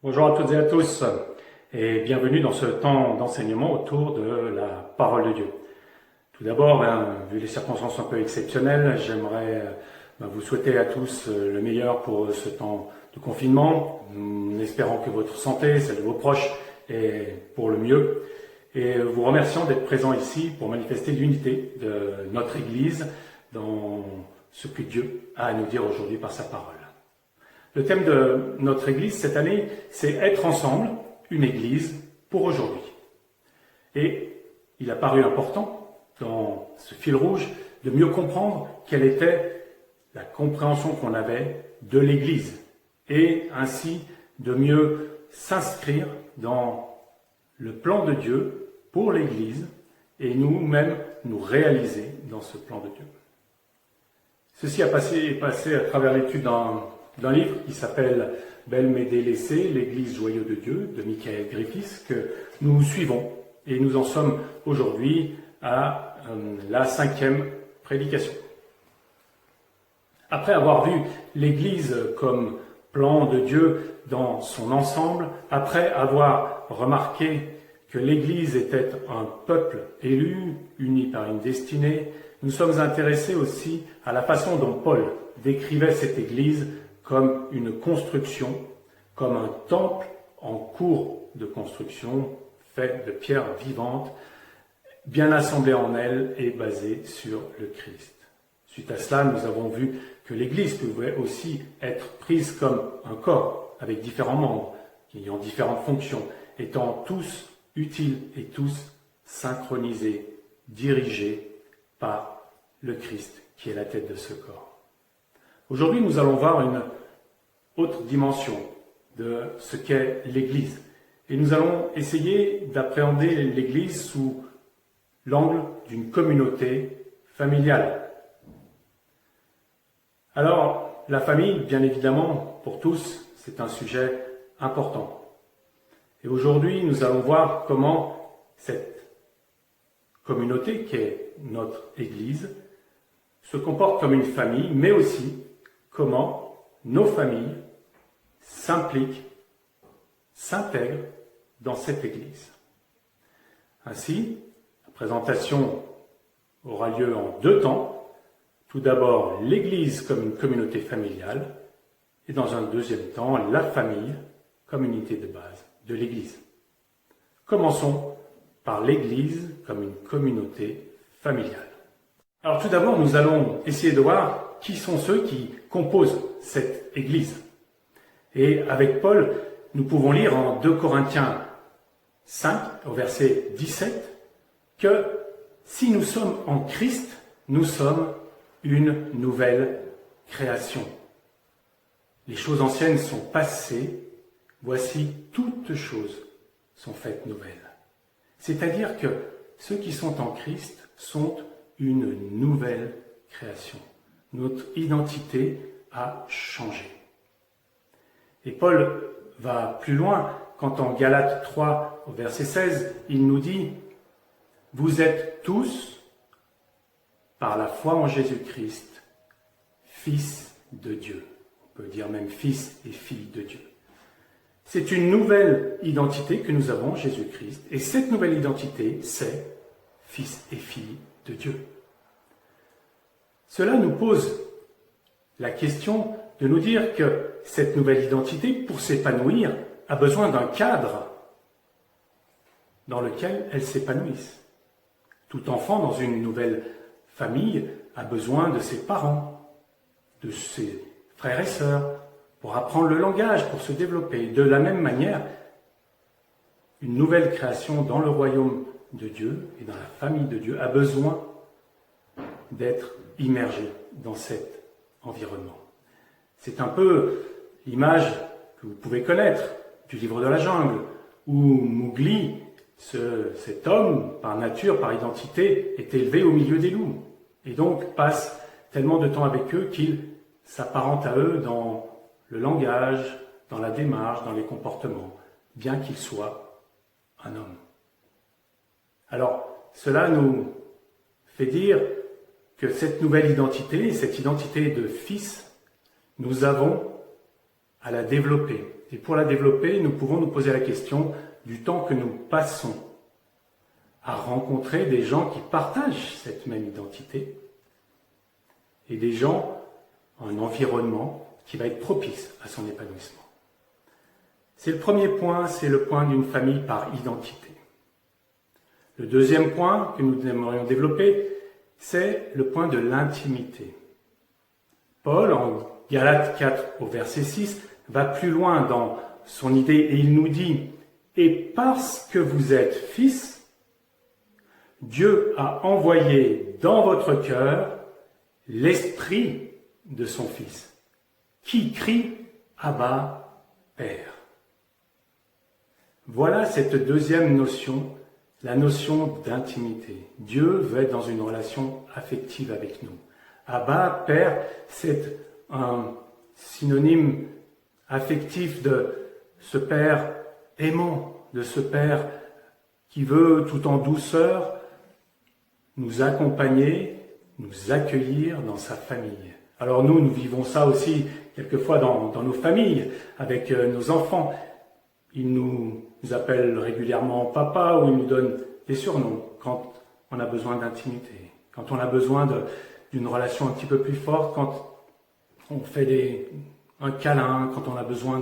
Bonjour à toutes et à tous et bienvenue dans ce temps d'enseignement autour de la parole de Dieu. Tout d'abord, vu les circonstances un peu exceptionnelles, j'aimerais vous souhaiter à tous le meilleur pour ce temps de confinement, espérant que votre santé, celle de vos proches, est pour le mieux, et vous remerciant d'être présents ici pour manifester l'unité de notre Église dans ce que Dieu a à nous dire aujourd'hui par sa parole. Le thème de notre Église cette année, c'est être ensemble, une Église pour aujourd'hui. Et il a paru important, dans ce fil rouge, de mieux comprendre quelle était la compréhension qu'on avait de l'Église, et ainsi de mieux s'inscrire dans le plan de Dieu pour l'Église, et nous-mêmes nous réaliser dans ce plan de Dieu. Ceci est passé à travers l'étude d'un livre qui s'appelle « Belle mais délaissée, l'Église joyeux de Dieu » de Michael Griffiths, que nous suivons. Et nous en sommes aujourd'hui à la 5e prédication. Après avoir vu l'Église comme plan de Dieu dans son ensemble, après avoir remarqué que l'Église était un peuple élu, uni par une destinée, nous sommes intéressés aussi à la façon dont Paul décrivait cette Église comme une construction, comme un temple en cours de construction, fait de pierres vivantes, bien assemblées en elle et basée sur le Christ. Suite à cela, nous avons vu que l'Église pouvait aussi être prise comme un corps, avec différents membres, ayant différentes fonctions, étant tous utiles et tous synchronisés, dirigés par le Christ, qui est la tête de ce corps. Aujourd'hui, nous allons voir une autre dimension de ce qu'est l'Église. Et nous allons essayer d'appréhender l'Église sous l'angle d'une communauté familiale. Alors, la famille, bien évidemment, pour tous, c'est un sujet important. Et aujourd'hui, nous allons voir comment cette communauté, qui est notre Église, se comporte comme une famille, mais aussi comment nos familles s'impliquent, s'intègrent dans cette Église. Ainsi, la présentation aura lieu en 2 temps. Tout d'abord, l'Église comme une communauté familiale, et dans un 2e temps, la famille comme unité de base de l'Église. Commençons par l'Église comme une communauté familiale. Alors tout d'abord, nous allons essayer de voir qui sont ceux qui composent cette Église. Et avec Paul, nous pouvons lire en 2 Corinthiens 5, au verset 17, que si nous sommes en Christ, nous sommes une nouvelle création. Les choses anciennes sont passées, voici toutes choses sont faites nouvelles. C'est-à-dire que ceux qui sont en Christ sont une nouvelle création. Notre identité a changé. Et Paul va plus loin quand en Galates 3, au verset 16, il nous dit « Vous êtes tous, par la foi en Jésus-Christ, fils de Dieu. » On peut dire même fils et filles de Dieu. C'est une nouvelle identité que nous avons en Jésus-Christ. Et cette nouvelle identité, c'est fils et filles de Dieu. Cela nous pose la question de nous dire que cette nouvelle identité, pour s'épanouir, a besoin d'un cadre dans lequel elle s'épanouisse. Tout enfant dans une nouvelle famille a besoin de ses parents, de ses frères et sœurs, pour apprendre le langage, pour se développer. De la même manière, une nouvelle création dans le royaume de Dieu et dans la famille de Dieu a besoin d'être immergé dans cet environnement. C'est un peu l'image que vous pouvez connaître du livre de la jungle, où Mowgli, cet homme, par nature, par identité, est élevé au milieu des loups, et donc passe tellement de temps avec eux qu'il s'apparente à eux dans le langage, dans la démarche, dans les comportements, bien qu'il soit un homme. Alors, cela nous fait dire que cette nouvelle identité, cette identité de fils, nous avons à la développer. Et pour la développer, nous pouvons nous poser la question du temps que nous passons à rencontrer des gens qui partagent cette même identité et des gens, un environnement qui va être propice à son épanouissement. C'est le premier point, c'est le point d'une famille par identité. Le deuxième point que nous aimerions développer, c'est le point de l'intimité. Paul, en Galates 4 au verset 6, va plus loin dans son idée et il nous dit « Et parce que vous êtes fils, Dieu a envoyé dans votre cœur l'esprit de son Fils, qui crie « Abba, Père ». Voilà cette deuxième notion, la notion d'intimité. Dieu veut être dans une relation affective avec nous. Abba, Père, c'est un synonyme affectif de ce Père aimant, de ce Père qui veut, tout en douceur, nous accompagner, nous accueillir dans sa famille. Alors nous vivons ça aussi quelquefois dans nos familles, avec nos enfants. Ils nous appellent régulièrement papa ou ils nous donnent des surnoms quand on a besoin d'intimité, quand on a besoin d'une relation un petit peu plus forte, quand on fait un câlin, quand on a besoin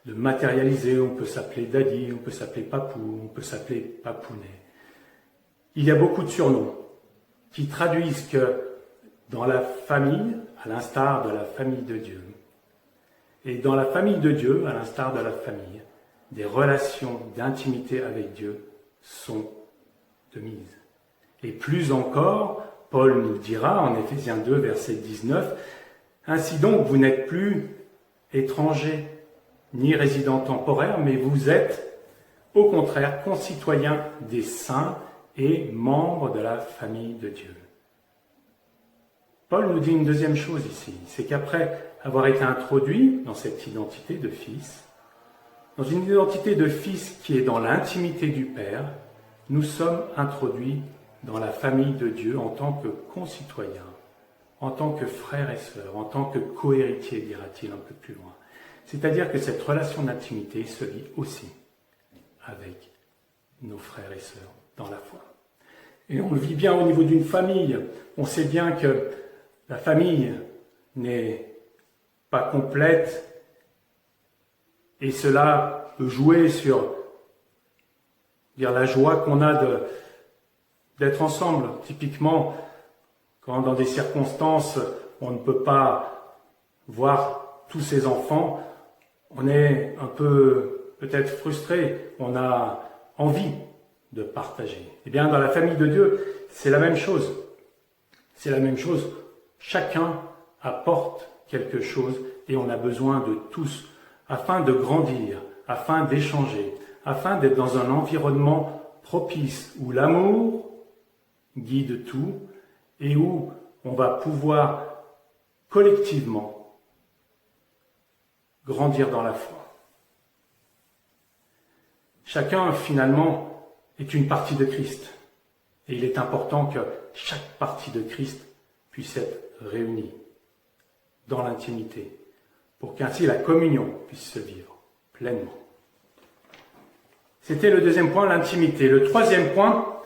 de matérialiser, on peut s'appeler daddy, on peut s'appeler papou, on peut s'appeler papounet. Il y a beaucoup de surnoms qui traduisent que dans la famille, à l'instar de la famille de Dieu, et dans la famille de Dieu, à l'instar de la famille, des relations d'intimité avec Dieu sont de mise. Et plus encore, Paul nous dira en Éphésiens 2, verset 19, « Ainsi donc, vous n'êtes plus étrangers ni résidents temporaires, mais vous êtes, au contraire, concitoyens des saints et membres de la famille de Dieu. » Paul nous dit une deuxième chose ici, c'est qu'après avoir été introduit dans cette identité de fils, dans une identité de fils qui est dans l'intimité du Père, nous sommes introduits dans la famille de Dieu en tant que concitoyens, en tant que frères et sœurs, en tant que co-héritiers, dira-t-il un peu plus loin. C'est-à-dire que cette relation d'intimité se vit aussi avec nos frères et sœurs dans la foi. Et on le vit bien au niveau d'une famille. On sait bien que la famille n'est pas complète et cela peut jouer sur la joie qu'on a d'être ensemble. Typiquement, quand dans des circonstances on ne peut pas voir tous ses enfants, on est un peu peut-être frustré, on a envie de partager. Eh bien, dans la famille de Dieu, c'est la même chose. C'est la même chose. Chacun apporte quelque chose et on a besoin de tous afin de grandir, afin d'échanger, afin d'être dans un environnement propice où l'amour guide tout et où on va pouvoir collectivement grandir dans la foi. Chacun, finalement, est une partie de Christ. Et il est important que chaque partie de Christ puisse être réunie dans l'intimité, pour qu'ainsi la communion puisse se vivre pleinement. C'était le deuxième point, l'intimité. Le troisième point,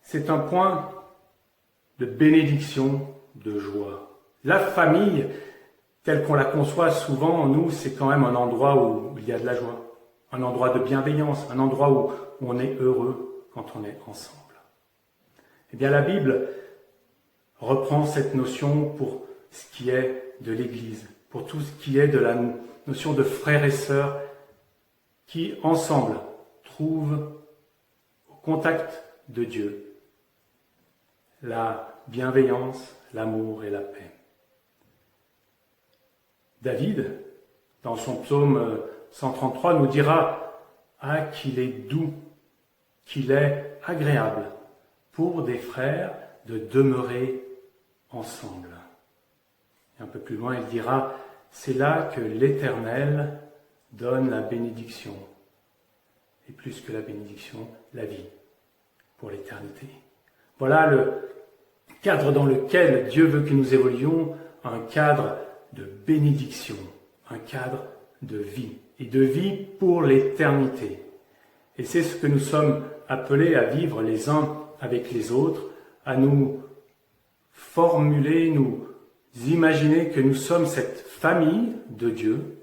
c'est un point de bénédiction, de joie. La famille, telle qu'on la conçoit souvent en nous, c'est quand même un endroit où il y a de la joie, un endroit de bienveillance, un endroit où on est heureux quand on est ensemble. Eh bien, la Bible reprend cette notion pour ce qui est de l'Église, pour tout ce qui est de la notion de frères et sœurs qui, ensemble, trouvent au contact de Dieu la bienveillance, l'amour et la paix. David, dans son psaume 133, nous dira « Ah, qu'il est doux, qu'il est agréable pour des frères de demeurer ensemble. » Et un peu plus loin, il dira « C'est là que l'Éternel donne la bénédiction, et plus que la bénédiction, la vie pour l'éternité. » Voilà le cadre dans lequel Dieu veut que nous évoluions, un cadre de bénédiction, un cadre de vie, et de vie pour l'éternité. Et c'est ce que nous sommes appelés à vivre les uns avec les autres, à nous formuler, nous imaginer que nous sommes cette famille de Dieu,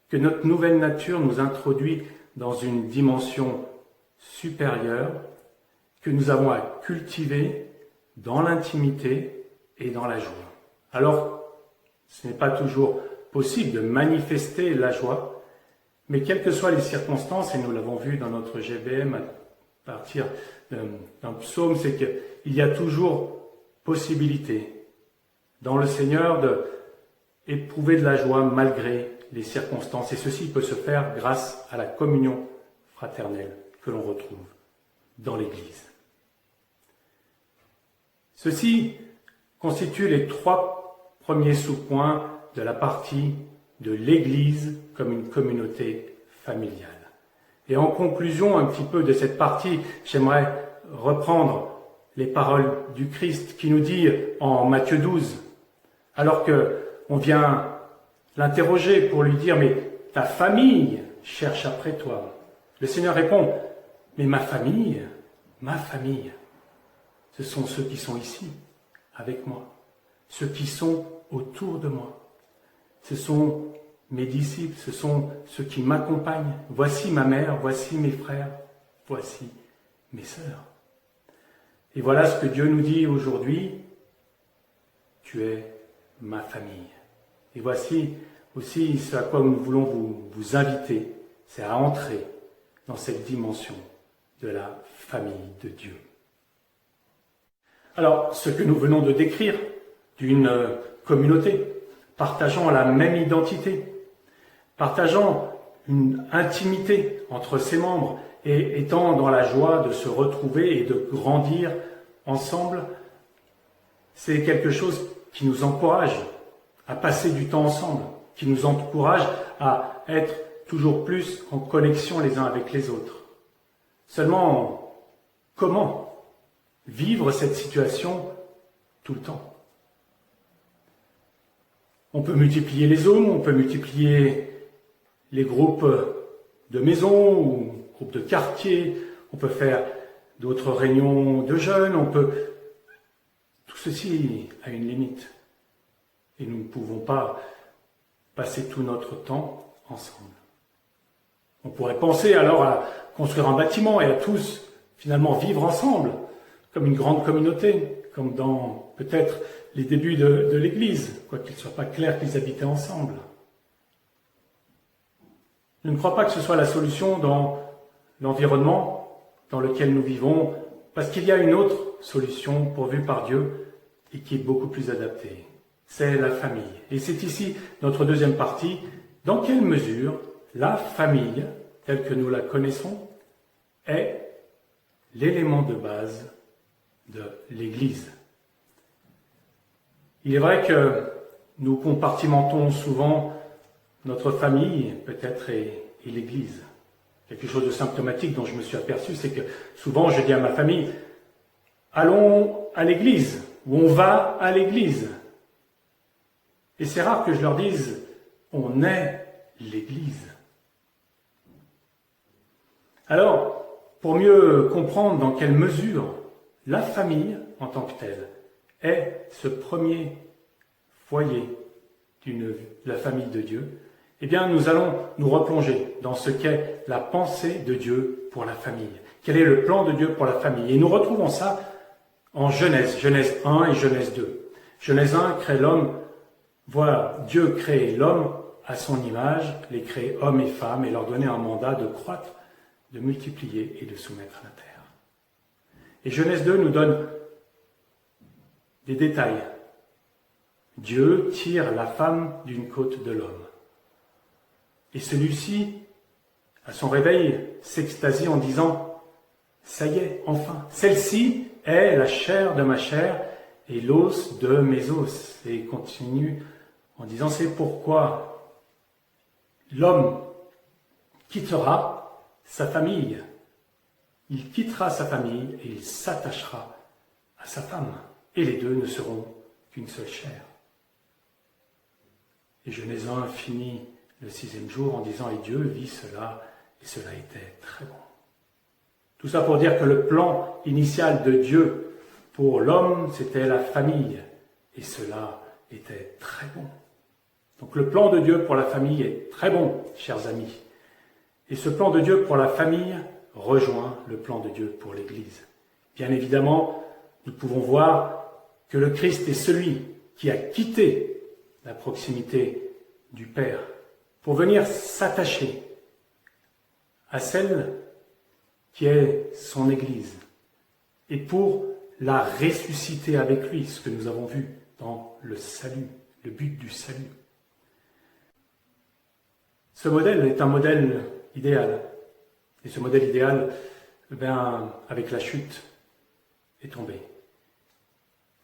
que notre nouvelle nature nous introduit dans une dimension supérieure, que nous avons à cultiver dans l'intimité et dans la joie. Alors, ce n'est pas toujours possible de manifester la joie, mais quelles que soient les circonstances, et nous l'avons vu dans notre GBM à partir d'un psaume, c'est qu'il y a toujours possibilité dans le Seigneur d'éprouver de la joie malgré les circonstances. Et ceci peut se faire grâce à la communion fraternelle que l'on retrouve dans l'Église. Ceci constitue les 3 premiers sous-points de la partie de l'Église comme une communauté familiale. Et en conclusion un petit peu de cette partie, j'aimerais reprendre les paroles du Christ qui nous dit en Matthieu 12, alors qu'on vient l'interroger pour lui dire « Mais ta famille cherche après toi ». Le Seigneur répond « Mais ma famille, ce sont ceux qui sont ici, avec moi, ceux qui sont autour de moi. Ce sont mes disciples, ce sont ceux qui m'accompagnent. Voici ma mère, voici mes frères, voici mes sœurs. » Et voilà ce que Dieu nous dit aujourd'hui, tu es ma famille. Et voici aussi ce à quoi nous voulons vous inviter, c'est à entrer dans cette dimension de la famille de Dieu. Alors, ce que nous venons de décrire d'une communauté, partageant la même identité, partageant une intimité entre ses membres et étant dans la joie de se retrouver et de grandir ensemble, c'est quelque chose qui nous encourage à passer du temps ensemble, qui nous encourage à être toujours plus en connexion les uns avec les autres. Seulement, comment vivre cette situation tout le temps? On peut multiplier les Zooms, on peut multiplier les groupes de maison ou groupes de quartier, on peut faire d'autres réunions de jeunes, tout ceci a une limite. Et nous ne pouvons pas passer tout notre temps ensemble. On pourrait penser alors à construire un bâtiment et à tous finalement vivre ensemble, comme une grande communauté, comme dans peut-être les débuts de l'Église, quoiqu'il ne soit pas clair qu'ils habitaient ensemble. Je ne crois pas que ce soit la solution dans l'environnement dans lequel nous vivons, parce qu'il y a une autre solution pourvue par Dieu et qui est beaucoup plus adaptée. C'est la famille. Et c'est ici notre deuxième partie. Dans quelle mesure la famille, telle que nous la connaissons, est l'élément de base de l'Église? Il est vrai que nous compartimentons souvent notre famille, peut-être, et l'Église. Quelque chose de symptomatique dont je me suis aperçu, c'est que souvent je dis à ma famille, allons à l'église, ou on va à l'église. Et c'est rare que je leur dise, on est l'église. Alors, pour mieux comprendre dans quelle mesure la famille, en tant que telle, est ce premier foyer de la famille de Dieu, eh bien, nous allons nous replonger dans ce qu'est la pensée de Dieu pour la famille. Quel est le plan de Dieu pour la famille? Et nous retrouvons ça en Genèse 1 et Genèse 2. Genèse 1 crée l'homme, voilà, Dieu crée l'homme à son image, les crée hommes et femmes et leur donner un mandat de croître, de multiplier et de soumettre la terre. Et Genèse 2 nous donne des détails. Dieu tire la femme d'une côte de l'homme. Et celui-ci, à son réveil, s'extasie en disant « Ça y est, enfin, celle-ci est la chair de ma chair et l'os de mes os. » Et il continue en disant « C'est pourquoi l'homme quittera sa famille. Il quittera sa famille et il s'attachera à sa femme. Et les deux ne seront qu'une seule chair. » Et Genèse 1 finit le 6e jour en disant « Et Dieu vit cela, et cela était très bon ». Tout ça pour dire que le plan initial de Dieu pour l'homme, c'était la famille, et cela était très bon. Donc le plan de Dieu pour la famille est très bon, chers amis. Et ce plan de Dieu pour la famille rejoint le plan de Dieu pour l'Église. Bien évidemment, nous pouvons voir que le Christ est celui qui a quitté la proximité du Père pour venir s'attacher à celle qui est son Église et pour la ressusciter avec lui, ce que nous avons vu dans le salut, le but du salut. Ce modèle est un modèle idéal. Et ce modèle idéal, avec la chute, est tombé.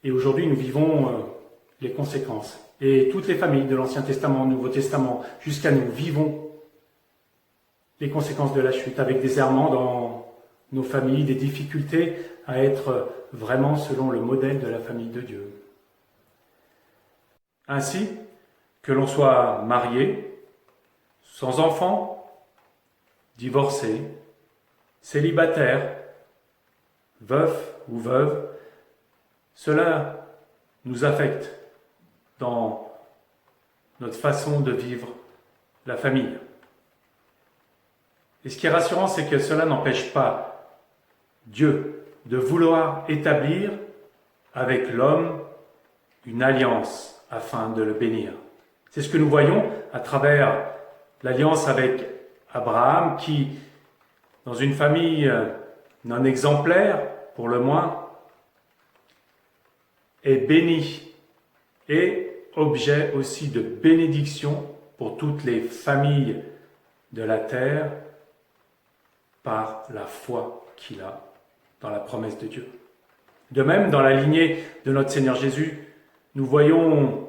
Et aujourd'hui, nous vivons les conséquences. Et toutes les familles de l'Ancien Testament, Nouveau Testament, jusqu'à nous, vivons les conséquences de la chute, avec des errements dans nos familles, des difficultés à être vraiment selon le modèle de la famille de Dieu. Ainsi, que l'on soit marié, sans enfant, divorcé, célibataire, veuf ou veuve, cela nous affecte dans notre façon de vivre la famille. Et ce qui est rassurant, c'est que cela n'empêche pas Dieu de vouloir établir avec l'homme une alliance afin de le bénir. C'est ce que nous voyons à travers l'alliance avec Abraham qui, dans une famille non exemplaire, pour le moins, est béni et objet aussi de bénédiction pour toutes les familles de la terre par la foi qu'il a dans la promesse de Dieu. De même, dans la lignée de notre Seigneur Jésus, nous voyons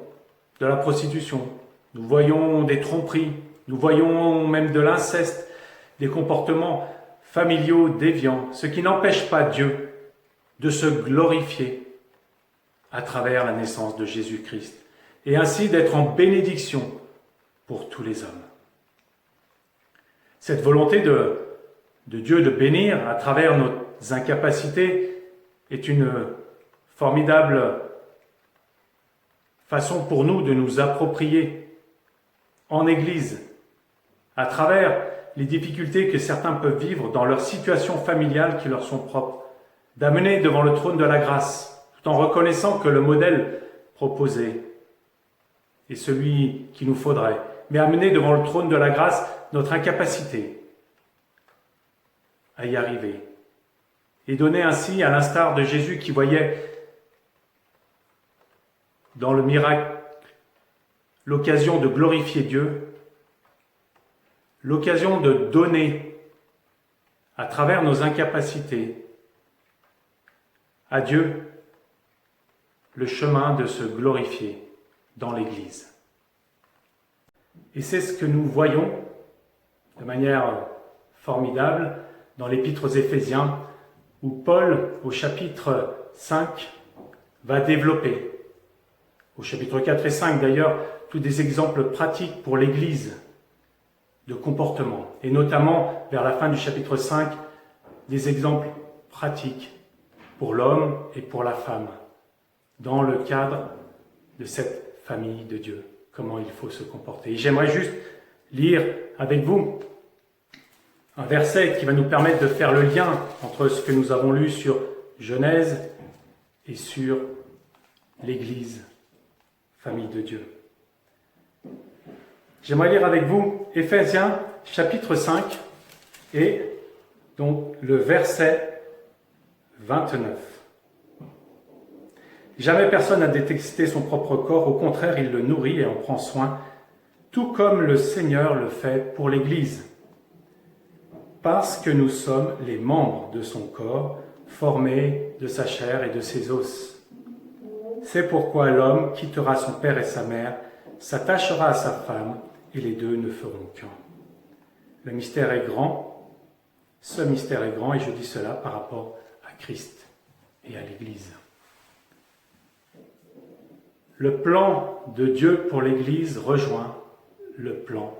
de la prostitution, nous voyons des tromperies, nous voyons même de l'inceste, des comportements familiaux déviants, ce qui n'empêche pas Dieu de se glorifier à travers la naissance de Jésus-Christ, et ainsi d'être en bénédiction pour tous les hommes. Cette volonté de Dieu de bénir à travers nos incapacités est une formidable façon pour nous de nous approprier en Église, à travers les difficultés que certains peuvent vivre dans leur situation familiale qui leur sont propres, d'amener devant le trône de la grâce, tout en reconnaissant que le modèle proposé est celui qu'il nous faudrait, mais amener devant le trône de la grâce notre incapacité à y arriver, et donner ainsi, à l'instar de Jésus qui voyait dans le miracle l'occasion de glorifier Dieu, l'occasion de donner à travers nos incapacités à Dieu le chemin de se glorifier dans l'Église. Et c'est ce que nous voyons de manière formidable dans l'Épître aux Éphésiens, où Paul, au chapitre 5, va développer, au chapitre 4 et 5 d'ailleurs, tous des exemples pratiques pour l'Église de comportement, et notamment vers la fin du chapitre 5, des exemples pratiques pour l'homme et pour la femme, dans le cadre de cette famille de Dieu, comment il faut se comporter. Et j'aimerais juste lire avec vous un verset qui va nous permettre de faire le lien entre ce que nous avons lu sur Genèse et sur l'Église, famille de Dieu. J'aimerais lire avec vous Éphésiens chapitre 5 et donc le verset 29. Jamais personne n'a détesté son propre corps, au contraire il le nourrit et en prend soin, tout comme le Seigneur le fait pour l'Église. Parce que nous sommes les membres de son corps, formés de sa chair et de ses os. C'est pourquoi l'homme quittera son père et sa mère, s'attachera à sa femme, et les deux ne feront qu'un. Le mystère est grand, ce mystère est grand, et je dis cela par rapport à Christ et à l'Église. Le plan de Dieu pour l'Église rejoint le plan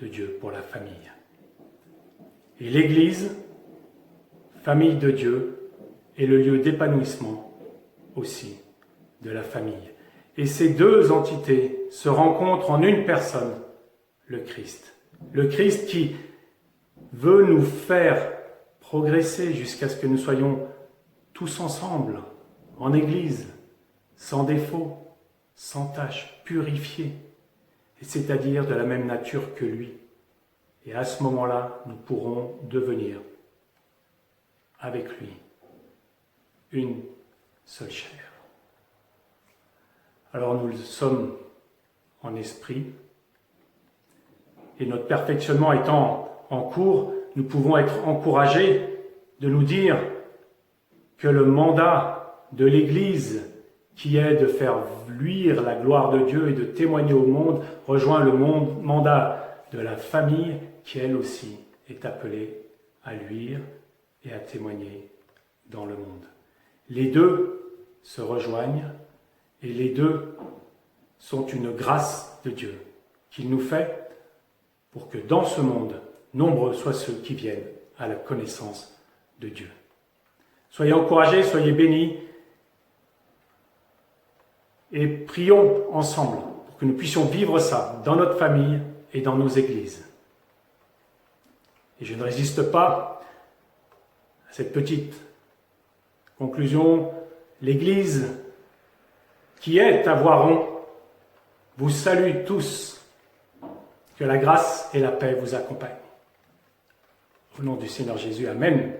de Dieu pour la famille. Et l'Église, famille de Dieu, est le lieu d'épanouissement aussi de la famille. Et ces deux entités se rencontrent en une personne, le Christ. Le Christ qui veut nous faire progresser jusqu'à ce que nous soyons tous ensemble, en Église, sans défaut, sans tache, purifiés, et c'est-à-dire de la même nature que lui. Et à ce moment-là, nous pourrons devenir, avec lui, une seule chair. Alors nous sommes en esprit, et notre perfectionnement étant en cours, nous pouvons être encouragés de nous dire que le mandat de l'Église, qui est de faire luire la gloire de Dieu et de témoigner au monde, rejoint le mandat de la famille, qui elle aussi est appelée à luire et à témoigner dans le monde. Les deux se rejoignent et les deux sont une grâce de Dieu qu'il nous fait pour que dans ce monde, nombreux soient ceux qui viennent à la connaissance de Dieu. Soyez encouragés, soyez bénis et prions ensemble pour que nous puissions vivre ça dans notre famille et dans nos églises. Et je ne résiste pas à cette petite conclusion. L'Église qui est à Voiron vous salue tous. Que la grâce et la paix vous accompagnent. Au nom du Seigneur Jésus, Amen.